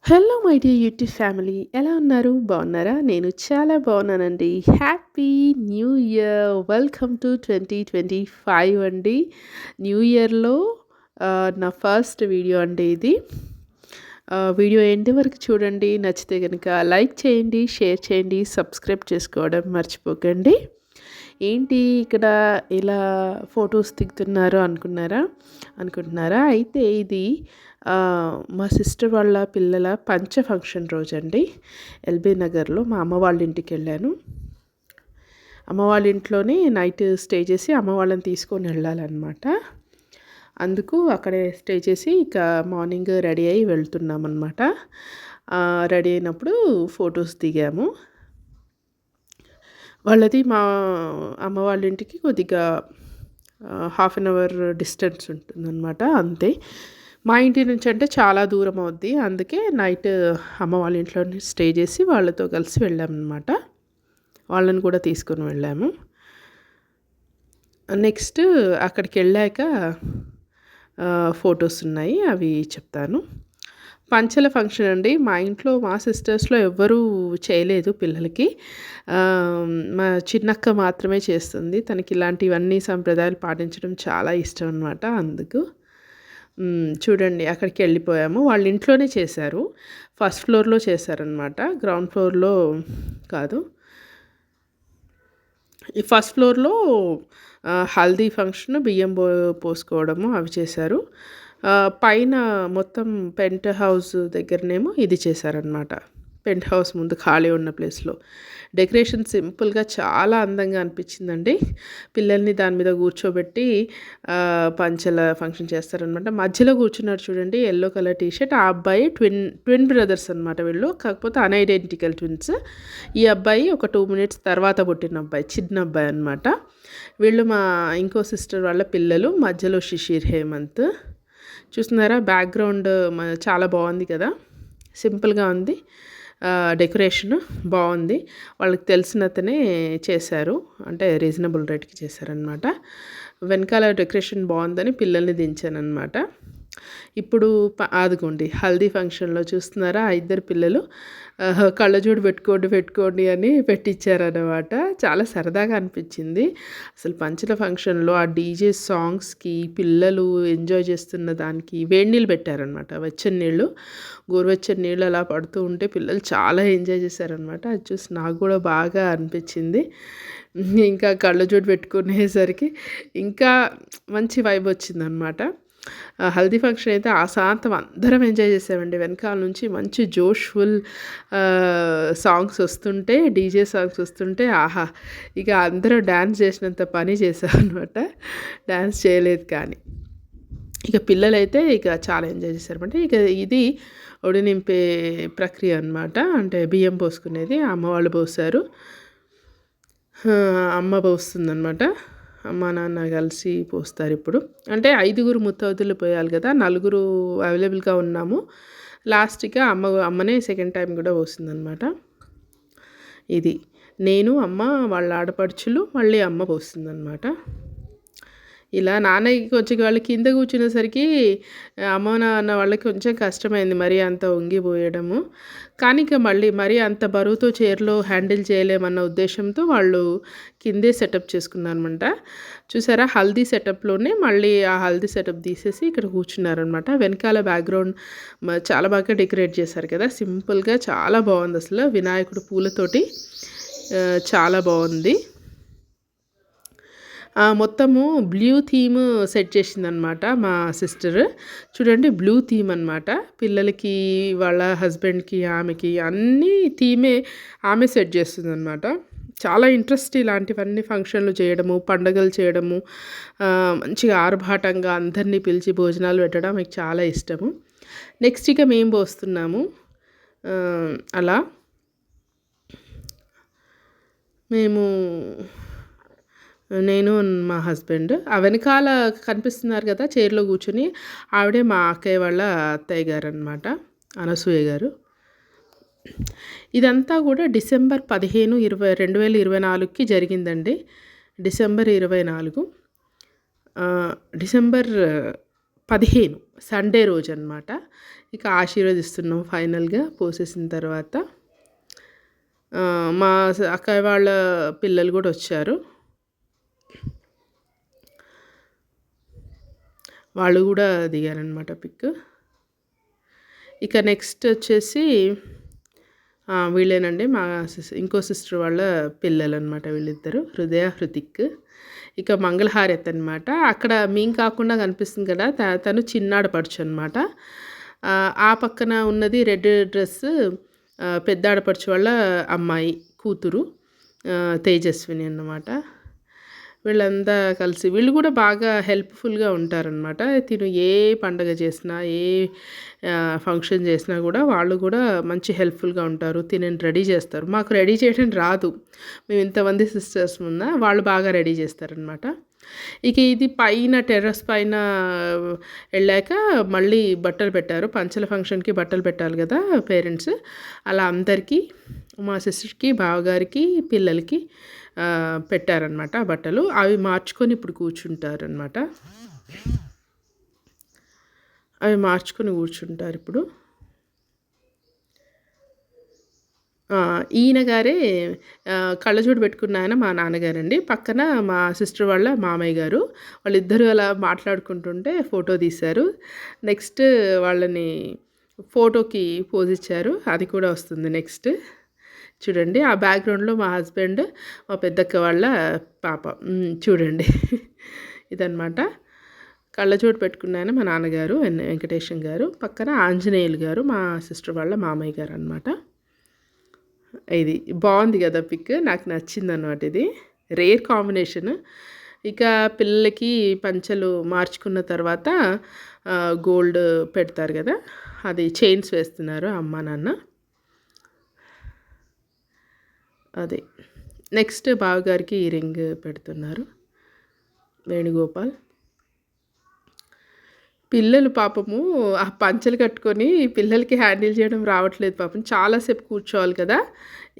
Hello my dear YouTube family, ఎలా ఉన్నారు? బాగున్నారా? నేను చాలా బాగున్నానండి. Happy new year! Welcome to 2025 అండి. న్యూ ఇయర్లో నా ఫస్ట్ వీడియో అండి ఇది. వీడియో ఎండ్ వరకు చూడండి. నచ్చితే కనుక లైక్ చేయండి, షేర్ చేయండి, సబ్స్క్రైబ్ చేసుకోవడం మర్చిపోకండి. ఏంటి ఇక్కడ ఇలా ఫొటోస్ దిగుతున్నారు అనుకుంటున్నారా? అయితే ఇది మా సిస్టర్ వాళ్ళ పిల్లల పంచ ఫంక్షన్ రోజండి. ఎల్బీ నగర్లో మా అమ్మ వాళ్ళ ఇంటికి వెళ్ళాను. అమ్మ వాళ్ళ ఇంట్లోనే నైట్ స్టే చేసి అమ్మ వాళ్ళని తీసుకొని వెళ్ళాలన్నమాట. అందుకు అక్కడే స్టే చేసి ఇక మార్నింగ్ రెడీ అయ్యి వెళ్తున్నాం అనమాట. రెడీ అయినప్పుడు ఫొటోస్ దిగాము. వాళ్ళది మా అమ్మ వాళ్ళ ఇంటికి కొద్దిగా హాఫ్ అన్ అవర్ డిస్టెన్స్ ఉంటుందన్నమాట, అంతే. మా ఇంటి నుంచి అంటే చాలా దూరం అవుద్ది. అందుకే నైట్ అమ్మ వాళ్ళ ఇంట్లోనే స్టే చేసి వాళ్ళతో కలిసి వెళ్ళామన్నమాట. వాళ్ళని కూడా తీసుకొని వెళ్ళాము. నెక్స్ట్ అక్కడికి వెళ్ళాక ఫొటోస్ ఉన్నాయి, అవి చెప్తాను. పంచల ఫంక్షన్ అండి. మా ఇంట్లో మా సిస్టర్స్లో ఎవ్వరూ చేయలేదు పిల్లలకి. మా చిన్నక్క మాత్రమే చేస్తుంది. తనకి ఇలాంటివన్నీ సంప్రదాయాలు పాటించడం చాలా ఇష్టం అనమాట. అందుకు చూడండి అక్కడికి వెళ్ళిపోయాము. వాళ్ళ ఇంట్లోనే చేశారు. ఫస్ట్ ఫ్లోర్లో చేశారనమాట, గ్రౌండ్ ఫ్లోర్లో కాదు. ఈ ఫస్ట్ ఫ్లోర్లో హల్దీ ఫంక్షన్, బియ్యం పోసుకోవడము అవి చేశారు. పైన మొత్తం పెంట్ హౌస్ దగ్గరనేమో ఇది చేశారనమాట. పెంట్ హౌస్ ముందు ఖాళీ ఉన్న ప్లేస్లో డెకరేషన్ సింపుల్గా చాలా అందంగా అనిపించిందండి. పిల్లల్ని దాని మీద కూర్చోబెట్టి పంచల ఫంక్షన్ చేస్తారనమాట. మధ్యలో కూర్చున్నాడు చూడండి, ఎల్లో కలర్ టీషర్ట్. ఆ అబ్బాయి ట్విన్ బ్రదర్స్ అనమాట వీళ్ళు, కాకపోతే అన్ఐడెంటికల్ ట్విన్స్. ఈ అబ్బాయి ఒక 2 minutes తర్వాత పుట్టిన అబ్బాయి, చిన్న అబ్బాయి అనమాట. వీళ్ళు మా ఇంకో సిస్టర్ వాళ్ళ పిల్లలు. మధ్యలో శిశిర్, హేమంత్. చూస్తున్నారా బ్యాక్గ్రౌండ్ చాలా బాగుంది కదా, సింపుల్గా ఉంది. డెకరేషన్ బాగుంది. వాళ్ళకి తెలిసినతనే చేశారు, అంటే రీజనబుల్ రేట్కి చేశారనమాట. వెనకాల డెకరేషన్ బాగుందని పిల్లల్ని దించానమాట. ఇప్పుడు ఆదుకోండి హల్దీ ఫంక్షన్లో చూస్తున్నారా, ఆ ఇద్దరు పిల్లలు కళ్ళజోడు పెట్టుకోండి అని పెట్టించారనమాట. చాలా సరదాగా అనిపించింది. అసలు పంచల ఫంక్షన్లో ఆ డీజే సాంగ్స్కి పిల్లలు ఎంజాయ్ చేస్తున్న దానికి వేడి నీళ్ళు పెట్టారనమాట. వెచ్చని నీళ్ళు, గోరువెచ్చని నీళ్ళు అలా పడుతూ ఉంటే పిల్లలు చాలా ఎంజాయ్ చేశారనమాట. అది చూసి నాకు కూడా బాగా అనిపించింది. ఇంకా కళ్ళజోడు పెట్టుకునేసరికి ఇంకా మంచి వైబ్ వచ్చిందనమాట. హల్దీ ఫంక్షన్ అయితే ఆశాంతం అందరం ఎంజాయ్ చేసామండి. వెనకాల నుంచి మంచి జోష్ఫుల్ సాంగ్స్ వస్తుంటే, డీజే సాంగ్స్ వస్తుంటే ఆహా, ఇక అందరం డ్యాన్స్ చేసినంత పని చేసామన్నమాట. డ్యాన్స్ చేయలేదు కానీ ఇక పిల్లలైతే ఇక చాలా ఎంజాయ్ చేశారన్నమాట. ఇక ఇది ఒడి నింపే ప్రక్రియ అనమాట. అంటే బియ్యం పోసుకునేది అమ్మ వాళ్ళు పోసారు. అమ్మ పోస్తుందన్నమాట. అమ్మ నాన్న కలిసి పోస్తారు ఇప్పుడు. అంటే 5 ముత్తైదులు పోయాలి కదా, 4 అవైలబుల్గా ఉన్నాము. లాస్ట్గా అమ్మనే సెకండ్ టైం కూడా పోస్తుందన్నమాట. ఇది నేను, అమ్మ, వాళ్ళ ఆడపడుచులు, మళ్ళీ అమ్మ పోస్తుందన్నమాట. ఇలా నాన్నకి కొంచెం వాళ్ళు కింద కూర్చునేసరికి అమ్మ నాన్న వాళ్ళకి కొంచెం కష్టమైంది మరీ అంత వంగిపోయడము. కానీ ఇక మళ్ళీ మరీ అంత బరువుతో చైర్లో హ్యాండిల్ చేయలేమన్న ఉద్దేశంతో వాళ్ళు కిందే సెటప్ చేసుకున్నారనమాట. చూసారా, హల్దీ సెటప్లోనే మళ్ళీ ఆ హల్దీ సెటప్ తీసేసి ఇక్కడ కూర్చున్నారనమాట. వెనకాల బ్యాక్గ్రౌండ్ చాలా బాగా డెకరేట్ చేశారు కదా, సింపుల్గా చాలా బాగుంది. అసలు వినాయకుడు పూలతోటి చాలా బాగుంది. మొత్తము బ్లూ థీమ్ సెట్ చేసిందనమాట మా సిస్టర్. చూడండి, బ్లూ థీమ్ అనమాట. పిల్లలకి, వాళ్ళ హస్బెండ్కి, ఆమెకి అన్నీ థీమే ఆమె సెట్ చేస్తుందనమాట. చాలా ఇంట్రెస్ట్ ఇలాంటివన్నీ ఫంక్షన్లు చేయడము, పండుగలు చేయడము, మంచిగా ఆర్భాటంగా అందరినీ పిలిచి భోజనాలు పెట్టడం మీకు చాలా ఇష్టము. నెక్స్ట్ ఇక మేము పోస్తున్నాము. అలా నేను మా హస్బెండ్, ఆ వెనకాల కనిపిస్తున్నారు కదా చైర్లో కూర్చుని, ఆవిడే మా అక్కయ్య వాళ్ళ అత్తయ్య గారు అనమాట, అనసూయ గారు. ఇదంతా కూడా డిసెంబర్ 15, 2024కి జరిగిందండి. డిసెంబర్ 24. డిసెంబర్ 15 సండే రోజు అనమాట. ఇక ఆశీర్వదిస్తున్నాం ఫైనల్గా పోసేసిన తర్వాత. మా అక్కయ్య వాళ్ళ పిల్లలు కూడా వచ్చారు. వాళ్ళు కూడా దిగారనమాట పిక్. ఇక నెక్స్ట్ వచ్చేసి వీళ్ళేనండి మా ఇంకో సిస్టర్ వాళ్ళ పిల్లలు అనమాట వీళ్ళిద్దరు, హృదయ, హృతిక్. ఇక మంగళహారతి అనమాట. అక్కడ మేము కాకుండా కనిపిస్తుంది కదా, తను చిన్నాడపడుచు అనమాట. ఆ పక్కన ఉన్నది రెడ్ డ్రెస్ పెద్ద ఆడపడుచు వాళ్ళ అమ్మాయి కూతురు తేజస్విని అన్నమాట. వీళ్ళంతా కలిసి వీళ్ళు కూడా బాగా హెల్ప్ఫుల్గా ఉంటారనమాట. తిను ఏ పండగ చేసినా ఏ ఫంక్షన్ చేసినా కూడా వాళ్ళు కూడా మంచి హెల్ప్ఫుల్గా ఉంటారు. తినని రెడీ చేస్తారు. మాకు రెడీ చేయడం రాదు, మేము ఇంతమంది సిస్టర్స్ ఉన్న వాళ్ళు బాగా రెడీ చేస్తారనమాట. ఇక ఇది పైన టెర్రస్ పైన వెళ్ళాక మళ్ళీ బట్టలు పెట్టారు. పంచల ఫంక్షన్కి బట్టలు పెట్టాలి కదా పేరెంట్స్, అలా అందరికీ మా సిస్టర్కి, బావగారికి, పిల్లలకి పెట్టారనమాట బట్టలు. అవి మార్చుకొని ఇప్పుడు కూర్చుంటారనమాట. అవి మార్చుకొని కూర్చుంటారు ఇప్పుడు. ఈయన గారే కళ్ళజోడు పెట్టుకున్న ఆయన మా నాన్నగారండి. పక్కన మా సిస్టర్ వాళ్ళ మామయ్య గారు. వాళ్ళిద్దరూ అలా మాట్లాడుకుంటుంటే ఫోటో తీశారు. నెక్స్ట్ వాళ్ళని ఫోటోకి పోజ్ ఇచ్చారు, అది కూడా వస్తుంది నెక్స్ట్. చూడండి ఆ బ్యాక్గ్రౌండ్లో మా హస్బెండ్, మా పెద్దక్క వాళ్ళ పాప. చూడండి ఇదన్నమాట. కళ్ళజోడు పెట్టుకున్నాను మా నాన్నగారు వెంకటేశం గారు, పక్కన ఆంజనేయులు గారు మా సిస్టర్ వాళ్ళ మామయ్య గారు అనమాట. ఇది బాగుంది కదా పిక్, నాకు నచ్చింది అనమాట. ఇది రేర్ కాంబినేషన్. ఇక పిల్లలకి పంచలు మార్చుకున్న తర్వాత గోల్డ్ పెడతారు కదా, అది చైన్స్ వేస్తున్నారు అమ్మ నాన్న. అదే నెక్స్ట్ బావగారికి ఈ రింగ్ పెడుతున్నారు వేణుగోపాల్. పిల్లలు పాపము ఆ పంచలు కట్టుకొని పిల్లలకి హ్యాండిల్ చేయడం రావట్లేదు పాపం, చాలాసేపు కూర్చోవాలి కదా.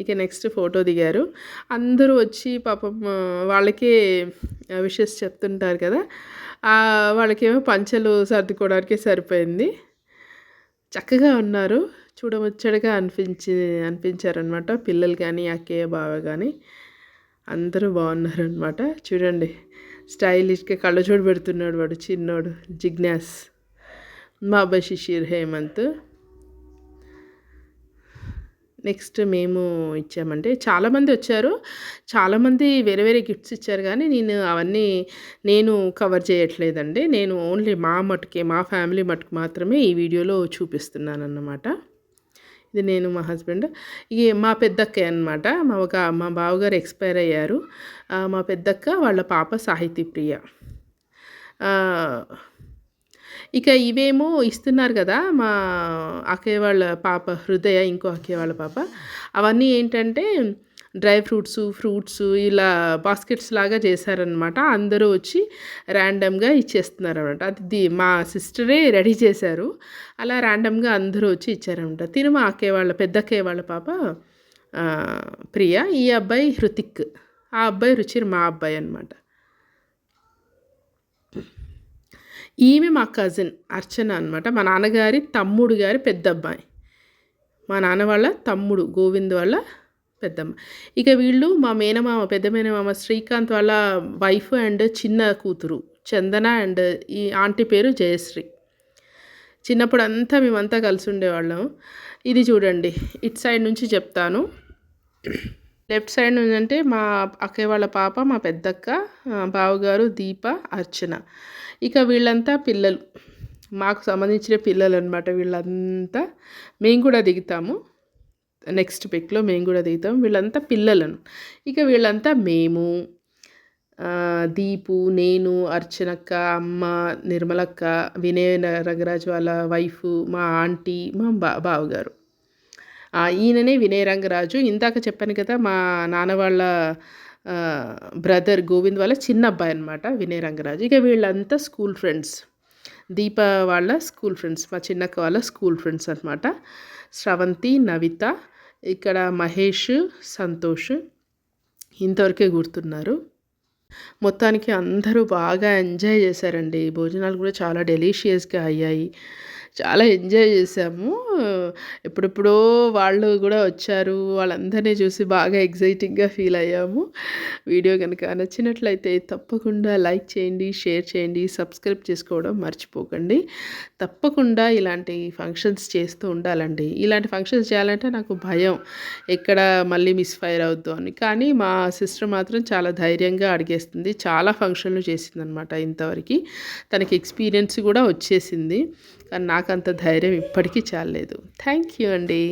ఇక నెక్స్ట్ ఫోటో దిగారు. అందరూ వచ్చి పాపం వాళ్ళకే విషెస్ చెప్తుంటారు కదా, వాళ్ళకేమో పంచలు సర్దుకోవడానికే సరిపోయింది. చక్కగా ఉన్నారు, చూడముచ్చటగా అనిపించారనమాట పిల్లలు కానీ అక్కయ్య బావ కానీ అందరూ బాగున్నారనమాట. చూడండి స్టైలిష్గా కళ్ళజోడు పెడుతున్నాడు వాడు చిన్నోడు జిజ్ఞాస్. మా అబ్బాయి శిశిర్ హేమంత్. నెక్స్ట్ మేము ఇచ్చామంటే చాలామంది వచ్చారు, చాలామంది వేరే వేరే గిఫ్ట్స్ ఇచ్చారు, కానీ అవన్నీ నేను కవర్ చేయట్లేదండి. నేను ఓన్లీ మా ఫ్యామిలీ మటుకు మాత్రమే ఈ వీడియోలో చూపిస్తున్నాను అన్నమాట. ఇది నేను, మా హస్బెండ్, ఇక మా పెద్దక్క అనమాట. మా బావగారు ఎక్స్పైర్ అయ్యారు. మా పెద్దక్క వాళ్ళ పాప సాహితీ ప్రియ. ఇక ఇవేమో ఇస్తున్నారు కదా మా అక్కయ్య వాళ్ళ పాప హృదయ, ఇంకో అక్కయ్య వాళ్ళ పాప. అవన్నీ ఏంటంటే డ్రై ఫ్రూట్స్ ఇలా బాస్కెట్స్ లాగా చేశారనమాట. అందరూ వచ్చి ర్యాండమ్గా ఇచ్చేస్తున్నారు అనమాట. అది మా సిస్టరే రెడీ చేశారు, అలా ర్యాండమ్గా అందరూ వచ్చి ఇచ్చారనమాట. తిను మా అక్కయ్య వాళ్ళ పెద్దక్కయ్య వాళ్ళ పాప ప్రియ, ఈ అబ్బాయి హృతిక్, ఆ అబ్బాయి రుచిర్ మా అబ్బాయి అనమాట. ఈమె మా కజిన్ అర్చన అనమాట, మా నాన్నగారి తమ్ముడు గారి పెద్ద అబ్బాయి, మా నాన్న వాళ్ళ తమ్ముడు గోవింద్ వాళ్ళ పెద్దమ్మ. ఇక వీళ్ళు మా మేనమామ, పెద్ద మేనమామ శ్రీకాంత్ వాళ్ళ వైఫ్ అండ్ చిన్న కూతురు చందన, అండ్ ఈ ఆంటీ పేరు జయశ్రీ. చిన్నప్పుడు అంతా మేమంతా కలిసి ఉండేవాళ్ళం. ఇది చూడండి, ఇటు సైడ్ నుంచి చెప్తాను. లెఫ్ట్ సైడ్ నుంచి అంటే మా అక్కయ్య వాళ్ళ పాప, మా పెద్దక్క, బావగారు దీప, అర్చన. ఇక వీళ్ళంతా పిల్లలు, మాకు సంబంధించిన పిల్లలు అనమాట వీళ్ళంతా. మేము కూడా దిగుతాము నెక్స్ట్ పిక్లో, మేము కూడా దిగుతాం. వీళ్ళంతా పిల్లలను. ఇక వీళ్ళంతా మేము, దీపు, నేను, అర్చనక్క, అమ్మ, నిర్మలక్క, వినయ రంగరాజు వాళ్ళ వైఫ్, మా ఆంటీ, మా బావగారు. ఈయననే వినయ రంగరాజు. ఇందాక చెప్పాను కదా మా నాన్న వాళ్ళ బ్రదర్ గోవింద్ వాళ్ళ చిన్న అబ్బాయి అనమాట వినయ రంగరాజు. ఇక వీళ్ళంతా స్కూల్ ఫ్రెండ్స్, దీప వాళ్ళ స్కూల్ ఫ్రెండ్స్, మా చిన్నక్క వాళ్ళ స్కూల్ ఫ్రెండ్స్ అనమాట. శ్రవంతి, నవిత, ఇక్కడ మహేష్, సంతోష్, ఇంతవరకే గుర్తున్నారు. మొత్తానికి అందరూ బాగా ఎంజాయ్ చేశారండి. భోజనాలు కూడా చాలా డెలీషియస్‌గా అయ్యాయి. చాలా ఎంజాయ్ చేశాము. ఎప్పుడెప్పుడో వాళ్ళు గూడా వచ్చారు. వాళ్ళందరిని చూసి బాగా ఎక్సైటింగ్‌గా ఫీల్ అయ్యాము. వీడియో గనుక నచ్చినట్లయితే తప్పకుండా లైక్ చేయండి, షేర్ చేయండి, సబ్స్క్రైబ్ చేసుకోవడం మర్చిపోకండి. తప్పకుండా ఇలాంటి ఫంక్షన్స్ చేస్తూ ఉండాలండి. ఇలాంటి ఫంక్షన్స్ చేయాలంటే నాకు భయం. ఎక్కడ మళ్ళీ మిస్‌ఫైర్ అవుద్దో అని. కానీ మా సిస్టర్ మాత్రం చాలా ధైర్యంగా అడిగేస్తుంది. చాలా ఫంక్షన్‌లు చేసిందనమాట ఇంతవరకి. తనకి ఎక్స్‌పీరియన్స్ గూడా వచ్చేసింది. కానీ నాకంత ధైర్యం ఇప్పటికీ చాల్లేదు. థ్యాంక్ యూ అండి.